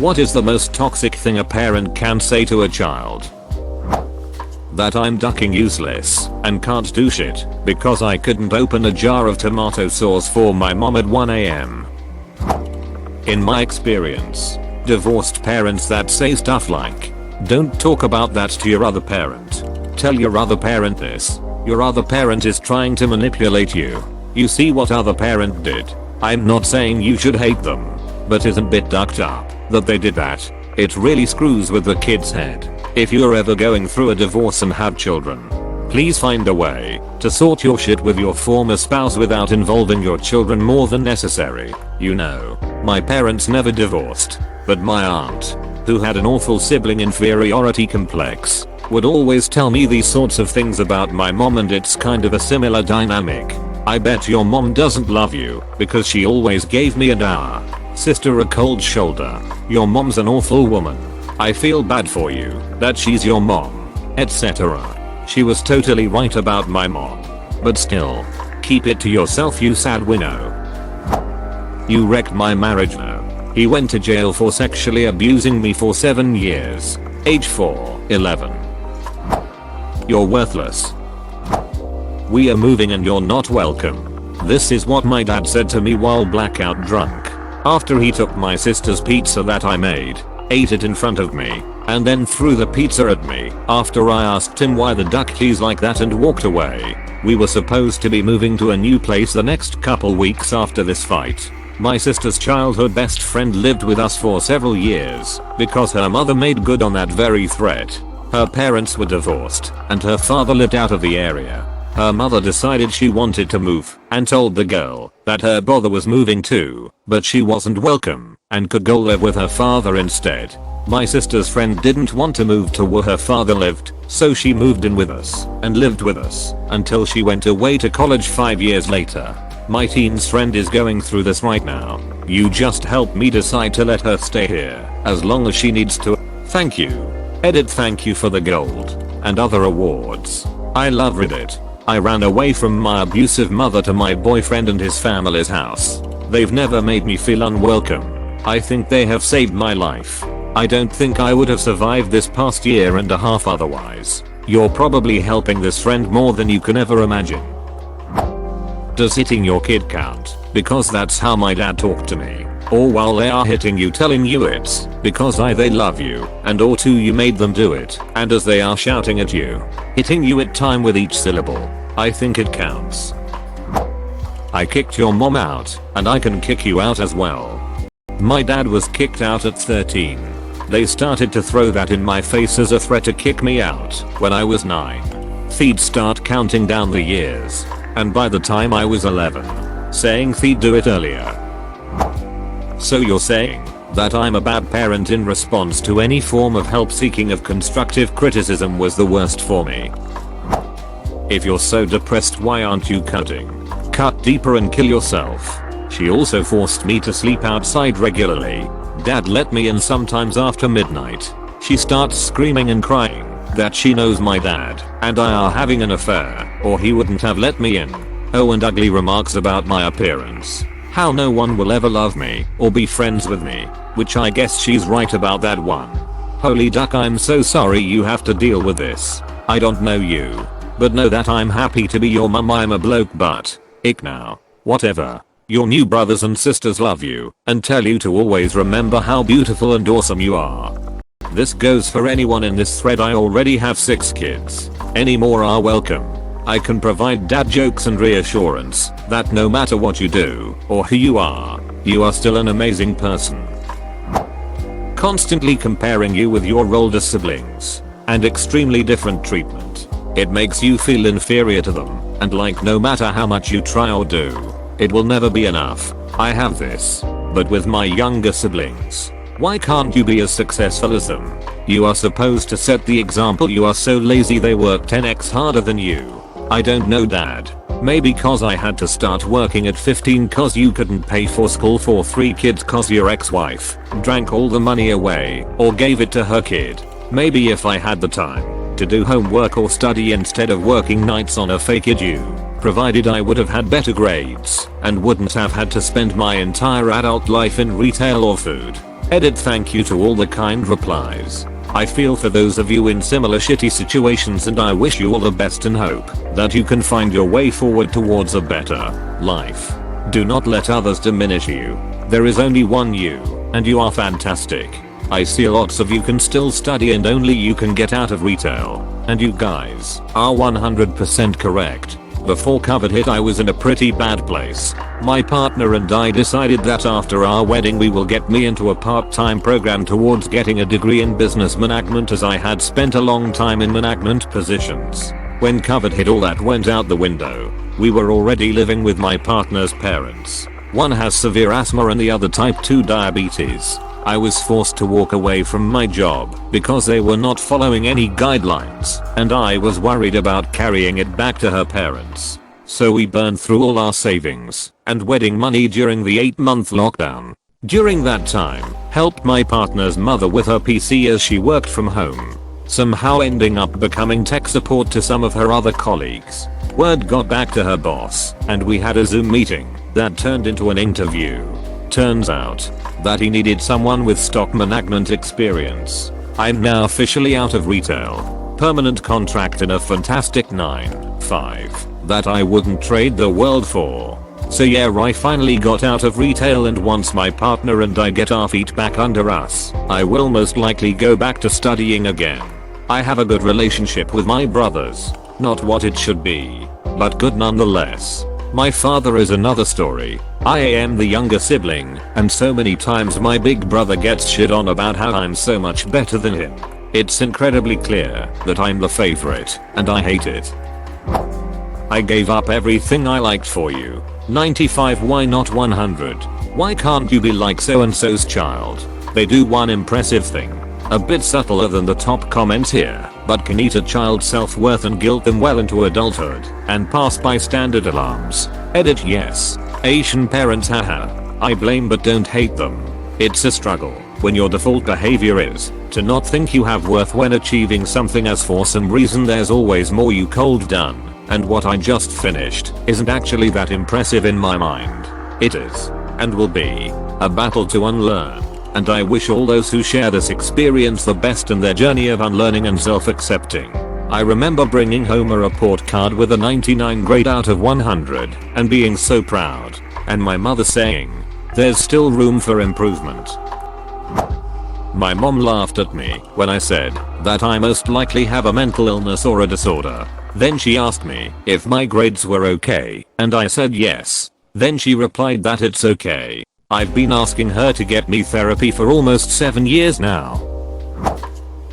What is the most toxic thing a parent can say to a child? That I'm ducking useless and can't do shit because I couldn't open a jar of tomato sauce for my mom at 1 AM. In my experience, divorced parents that say stuff like, "Don't talk about that to your other parent. Tell your other parent this. Your other parent is trying to manipulate you. You see what other parent did." I'm not saying you should hate them, but isn't bit ducked up that they did that. It really screws with the kid's head. If you're ever going through a divorce and have children, please find a way to sort your shit with your former spouse without involving your children more than necessary. You know, my parents never divorced, but my aunt, who had an awful sibling inferiority complex, would always tell me these sorts of things about my mom, and it's kind of a similar dynamic. I bet your mom doesn't love you because she always gave me and our sister a cold shoulder. Your mom's an awful woman. I feel bad for you that she's your mom, etc. She was totally right about my mom. But still, keep it to yourself, you sad winnow. You wrecked my marriage now. He went to jail for sexually abusing me for 7 years. Age 4, 11. You're worthless. We are moving and you're not welcome. This is what my dad said to me while blackout drunk. After he took my sister's pizza that I made, ate it in front of me, and then threw the pizza at me after I asked him why the duck cheese like that and walked away. We were supposed to be moving to a new place the next couple weeks after this fight. My sister's childhood best friend lived with us for several years because her mother made good on that very threat. Her parents were divorced and her father lived out of the area. Her mother decided she wanted to move and told the girl that her brother was moving too, but she wasn't welcome and could go live with her father instead. My sister's friend didn't want to move to where her father lived, so she moved in with us and lived with us until she went away to college 5 years later. My teen's friend is going through this right now. You just help me decide to let her stay here as long as she needs to. Thank you. Edit, thank you for the gold and other awards. I love Reddit. I ran away from my abusive mother to my boyfriend and his family's house. They've never made me feel unwelcome. I think they have saved my life. I don't think I would have survived this past year and a half otherwise. You're probably helping this friend more than you can ever imagine. Does hitting your kid count? Because that's how my dad talked to me. Or while they are hitting you, telling you it's because they love you, and or two you made them do it, and as they are shouting at you, hitting you at time with each syllable. I think it counts. I kicked your mom out, and I can kick you out as well. My dad was kicked out at 13. They started to throw that in my face as a threat to kick me out when I was 9. They'd start counting down the years, and by the time I was 11, saying they'd do it earlier. So you're saying that I'm a bad parent in response to any form of help seeking of constructive criticism was the worst for me. If you're so depressed, why aren't you cutting? Cut deeper and kill yourself. She also forced me to sleep outside regularly. Dad let me in sometimes after midnight. She starts screaming and crying that she knows my dad and I are having an affair or he wouldn't have let me in. Oh, and ugly remarks about my appearance. How no one will ever love me or be friends with me, which I guess she's right about that one. Holy duck, I'm so sorry you have to deal with this. I don't know you, but know that I'm happy to be your mum. I'm a bloke, but ick now. Whatever. Your new brothers and sisters love you and tell you to always remember how beautiful and awesome you are. This goes for anyone in this thread. I already have 6 kids. Any more are welcome. I can provide dad jokes and reassurance that no matter what you do or who you are still an amazing person. Constantly comparing you with your older siblings and extremely different treatment. It makes you feel inferior to them and like no matter how much you try or do, it will never be enough. I have this, but with my younger siblings. Why can't you be as successful as them? You are supposed to set the example. You are so lazy they work 10x harder than you. I don't know, dad. Maybe cause I had to start working at 15 cause you couldn't pay for school for 3 kids cause your ex-wife drank all the money away or gave it to her kid. Maybe if I had the time to do homework or study instead of working nights on a fake edu, provided I would have had better grades and wouldn't have had to spend my entire adult life in retail or food. Edit, thank you to all the kind replies. I feel for those of you in similar shitty situations, and I wish you all the best and hope that you can find your way forward towards a better life. Do not let others diminish you. There is only one you, and you are fantastic. I see lots of you can still study and only you can get out of retail. And you guys are 100% correct. Before COVID hit, I was in a pretty bad place. My partner and I decided that after our wedding we will get me into a part-time program towards getting a degree in business management, as I had spent a long time in management positions. When COVID hit, all that went out the window. We were already living with my partner's parents. One has severe asthma and the other type 2 diabetes. I was forced to walk away from my job because they were not following any guidelines, and I was worried about carrying it back to her parents. So we burned through all our savings and wedding money during the 8-month lockdown. During that time, helped my partner's mother with her PC as she worked from home, somehow ending up becoming tech support to some of her other colleagues. Word got back to her boss, and we had a Zoom meeting that turned into an interview. Turns out that he needed someone with stock management experience. I'm now officially out of retail. Permanent contract in a fantastic 9-5 that I wouldn't trade the world for. So yeah, I finally got out of retail, and once my partner and I get our feet back under us, I will most likely go back to studying again. I have a good relationship with my brothers. Not what it should be, but good nonetheless. My father is another story. I am the younger sibling, and so many times my big brother gets shit on about how I'm so much better than him. It's incredibly clear that I'm the favorite, and I hate it. I gave up everything I liked for you. 95, why not 100? Why can't you be like so and so's child? They do one impressive thing. A bit subtler than the top comments here, but can eat a child's self-worth and guilt them well into adulthood and pass by standard alarms. Edit, yes. Asian parents, haha. I blame but don't hate them. It's a struggle when your default behavior is to not think you have worth when achieving something, as for some reason there's always more you cold done, and what I just finished isn't actually that impressive in my mind. It is, and will be, a battle to unlearn. And I wish all those who share this experience the best in their journey of unlearning and self-accepting. I remember bringing home a report card with a 99 grade out of 100 and being so proud, and my mother saying, "There's still room for improvement." My mom laughed at me when I said that I most likely have a mental illness or a disorder. Then she asked me if my grades were okay, and I said yes. Then she replied that it's okay. I've been asking her to get me therapy for almost 7 years now.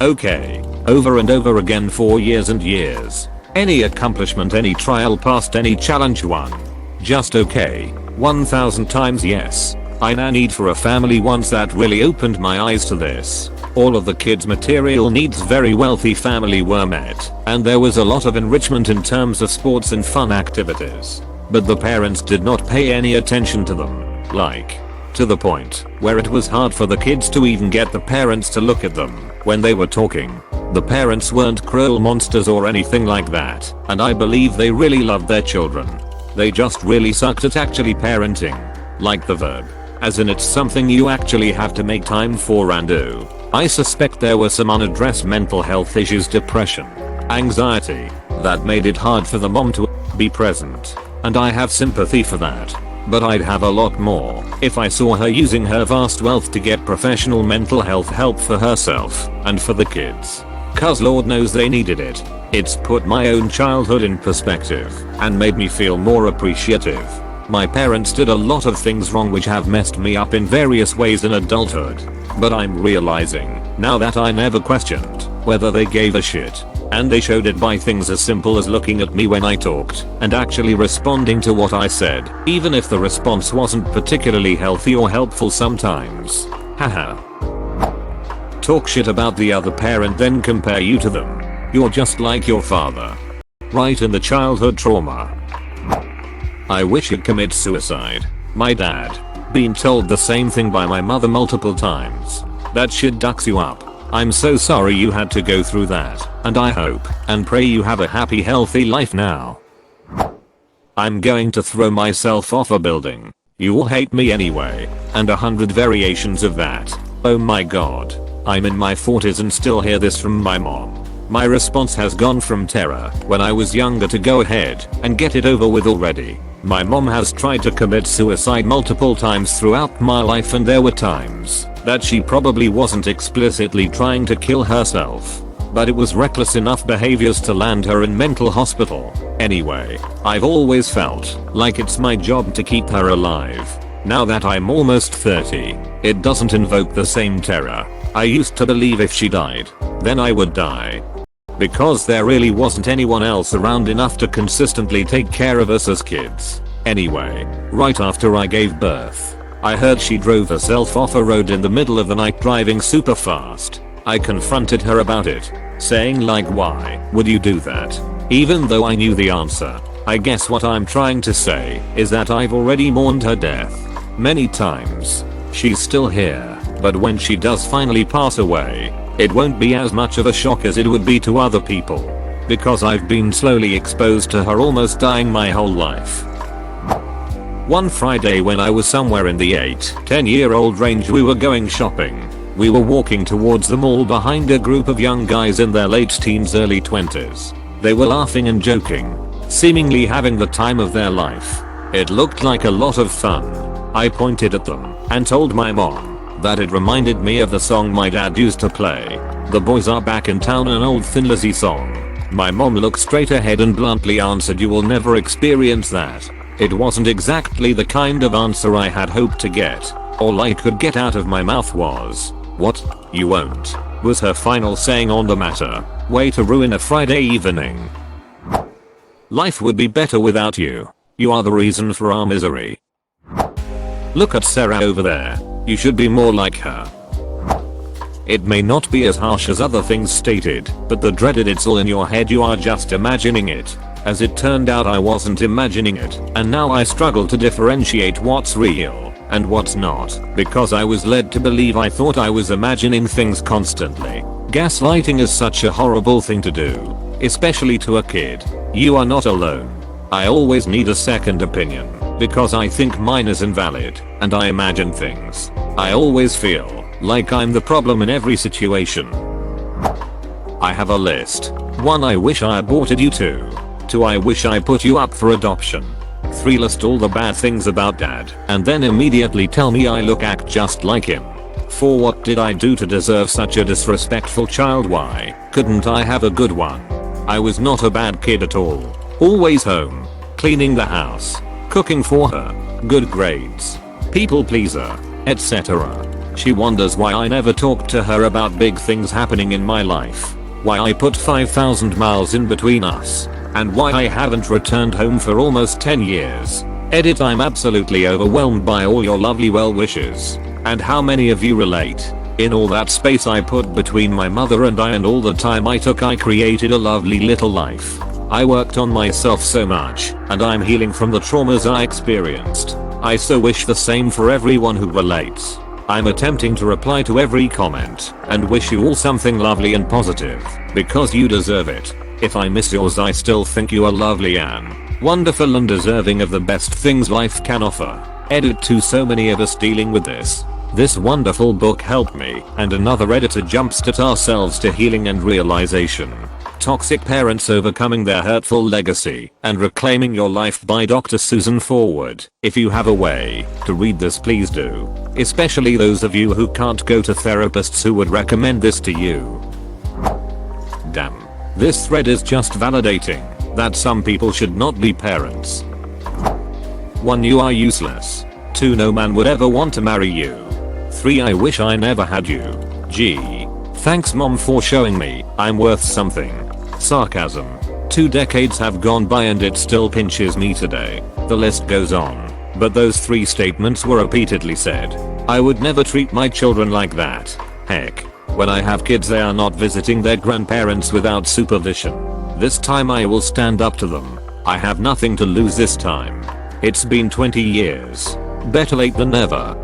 Okay. Over and over again for years and years. Any accomplishment, any trial passed, any challenge won. Just okay. 1000 times yes. I now need for a family once that really opened my eyes to this. All of the kids' material needs very wealthy family were met, and there was a lot of enrichment in terms of sports and fun activities. But the parents did not pay any attention to them. Like, to the point where it was hard for the kids to even get the parents to look at them when they were talking. The parents weren't cruel monsters or anything like that, and I believe they really loved their children. They just really sucked at actually parenting. Like the verb. As in, it's something you actually have to make time for and do. I suspect there were some unaddressed mental health issues, depression, anxiety, that made it hard for the mom to be present. And I have sympathy for that. But I'd have a lot more if I saw her using her vast wealth to get professional mental health help for herself and for the kids. Cause Lord knows they needed it. It's put my own childhood in perspective and made me feel more appreciative. My parents did a lot of things wrong which have messed me up in various ways in adulthood. But I'm realizing now that I never questioned whether they gave a shit. And they showed it by things as simple as looking at me when I talked and actually responding to what I said, even if the response wasn't particularly healthy or helpful sometimes. Haha. Talk shit about the other parent then compare you to them. You're just like your father. Right in the childhood trauma. I wish he'd commit suicide. My dad. Been told the same thing by my mother multiple times. That shit ducks you up. I'm so sorry you had to go through that, and I hope and pray you have a happy, healthy life now. I'm going to throw myself off a building. You will hate me anyway, and 100 variations of that. Oh my god. I'm in my 40s and still hear this from my mom. My response has gone from terror when I was younger to go ahead and get it over with already. My mom has tried to commit suicide multiple times throughout my life, and there were times that she probably wasn't explicitly trying to kill herself, but it was reckless enough behaviors to land her in mental hospital. Anyway, I've always felt like it's my job to keep her alive. Now that I'm almost 30, it doesn't invoke the same terror. I used to believe if she died, then I would die, because there really wasn't anyone else around enough to consistently take care of us as kids. Anyway, right after I gave birth, I heard she drove herself off a road in the middle of the night driving super fast. I confronted her about it, saying like, why would you do that? Even though I knew the answer. I guess what I'm trying to say is that I've already mourned her death many times. She's still here, but when she does finally pass away, it won't be as much of a shock as it would be to other people, because I've been slowly exposed to her almost dying my whole life. One Friday when I was somewhere in the 8-10-year-old range, we were going shopping. We were walking towards the mall behind a group of young guys in their late teens, early 20s. They were laughing and joking, seemingly having the time of their life. It looked like a lot of fun. I pointed at them and told my mom that it reminded me of the song my dad used to play, "The Boys Are Back in Town," an old Thin Lizzy song. My mom looked straight ahead and bluntly answered, "You will never experience that." It wasn't exactly the kind of answer I had hoped to get. All I could get out of my mouth was, "What? You won't?" was her final saying on the matter. Way to ruin a Friday evening. Life would be better without you. You are the reason for our misery. Look at Sarah over there. You should be more like her. It may not be as harsh as other things stated, but the dreaded "it's all in your head, you are just imagining it." As it turned out, I wasn't imagining it, and now I struggle to differentiate what's real and what's not, because I was led to believe I thought I was imagining things constantly. Gaslighting is such a horrible thing to do, especially to a kid. You are not alone. I always need a second opinion, because I think mine is invalid, and I imagine things. I always feel like I'm the problem in every situation. I have a list. 1. I wish I aborted you. 2. I wish I put you up for adoption. 3. List all the bad things about dad, and then immediately tell me I act just like him. 4. What did I do to deserve such a disrespectful child? Why couldn't I have a good one? I was not a bad kid at all. Always home, cleaning the house, cooking for her, good grades, people pleaser, etc. She wonders why I never talked to her about big things happening in my life, why I put 5,000 miles in between us, and why I haven't returned home for almost 10 years. Edit. I'm absolutely overwhelmed by all your lovely well wishes, and how many of you relate. In all that space I put between my mother and I, and all the time I took, I created a lovely little life. I worked on myself so much, and I'm healing from the traumas I experienced. I so wish the same for everyone who relates. I'm attempting to reply to every comment and wish you all something lovely and positive, because you deserve it. If I miss yours, I still think you are lovely and wonderful and deserving of the best things life can offer. Edit. To so many of us dealing with this. This wonderful book helped me and another editor jumpstart ourselves to healing and realization. Toxic Parents Overcoming Their Hurtful Legacy and Reclaiming Your Life by Dr. Susan Forward. If you have a way to read this, please do. Especially those of you who can't go to therapists who would recommend this to you. Damn. This thread is just validating that some people should not be parents. 1. You are useless. 2. No man would ever want to marry you. 3. I wish I never had you. Gee. Thanks mom for showing me I'm worth something. Sarcasm. 2 decades have gone by and it still pinches me today. The list goes on. But those 3 statements were repeatedly said. I would never treat my children like that. Heck. When I have kids, they are not visiting their grandparents without supervision. This time I will stand up to them. I have nothing to lose this time. It's been 20 years. Better late than never.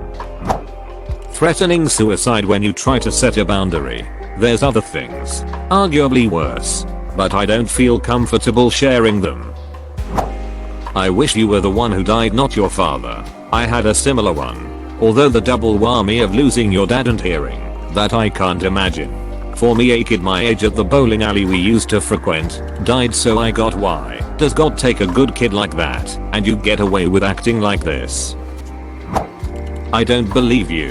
Threatening suicide when you try to set a boundary. There's other things, arguably worse, but I don't feel comfortable sharing them. I wish you were the one who died, not your father. I had a similar one. Although the double whammy of losing your dad and hearing that I can't imagine. For me, a kid my age at the bowling alley we used to frequent died, so I got why does God take a good kid like that and you get away with acting like this? I don't believe you.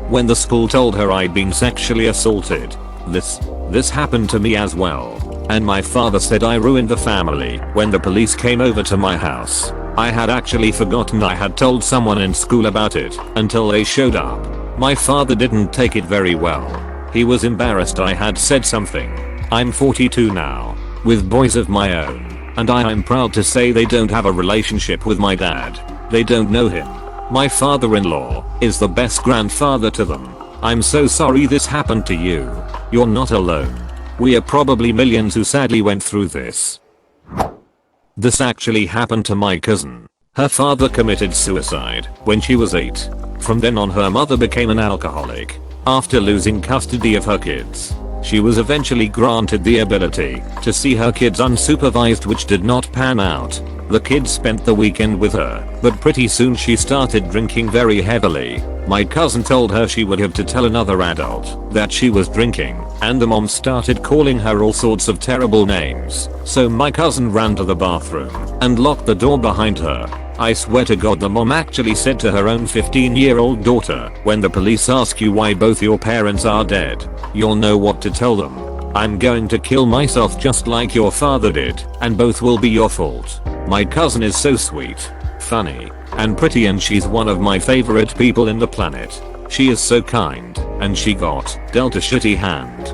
When the school told her I'd been sexually assaulted, this happened to me as well. And my father said I ruined the family when the police came over to my house. I had actually forgotten I had told someone in school about it until they showed up. My father didn't take it very well. He was embarrassed I had said something. I'm 42 now, with boys of my own, and I'm proud to say they don't have a relationship with my dad. They don't know him. My father-in-law is the best grandfather to them. I'm so sorry this happened to you. You're not alone. We are probably millions who sadly went through this. This actually happened to my cousin. Her father committed suicide when she was 8. From then on her mother became an alcoholic. After losing custody of her kids, she was eventually granted the ability to see her kids unsupervised, which did not pan out. The kids spent the weekend with her, but pretty soon she started drinking very heavily. My cousin told her she would have to tell another adult that she was drinking, and the mom started calling her all sorts of terrible names. So my cousin ran to the bathroom and locked the door behind her. I swear to God, the mom actually said to her own 15-year-old daughter, when the police ask you why both your parents are dead, you'll know what to tell them. I'm going to kill myself just like your father did, and both will be your fault. My cousin is so sweet, funny, and pretty, and she's one of my favorite people in the planet. She is so kind, and she got dealt a shitty hand.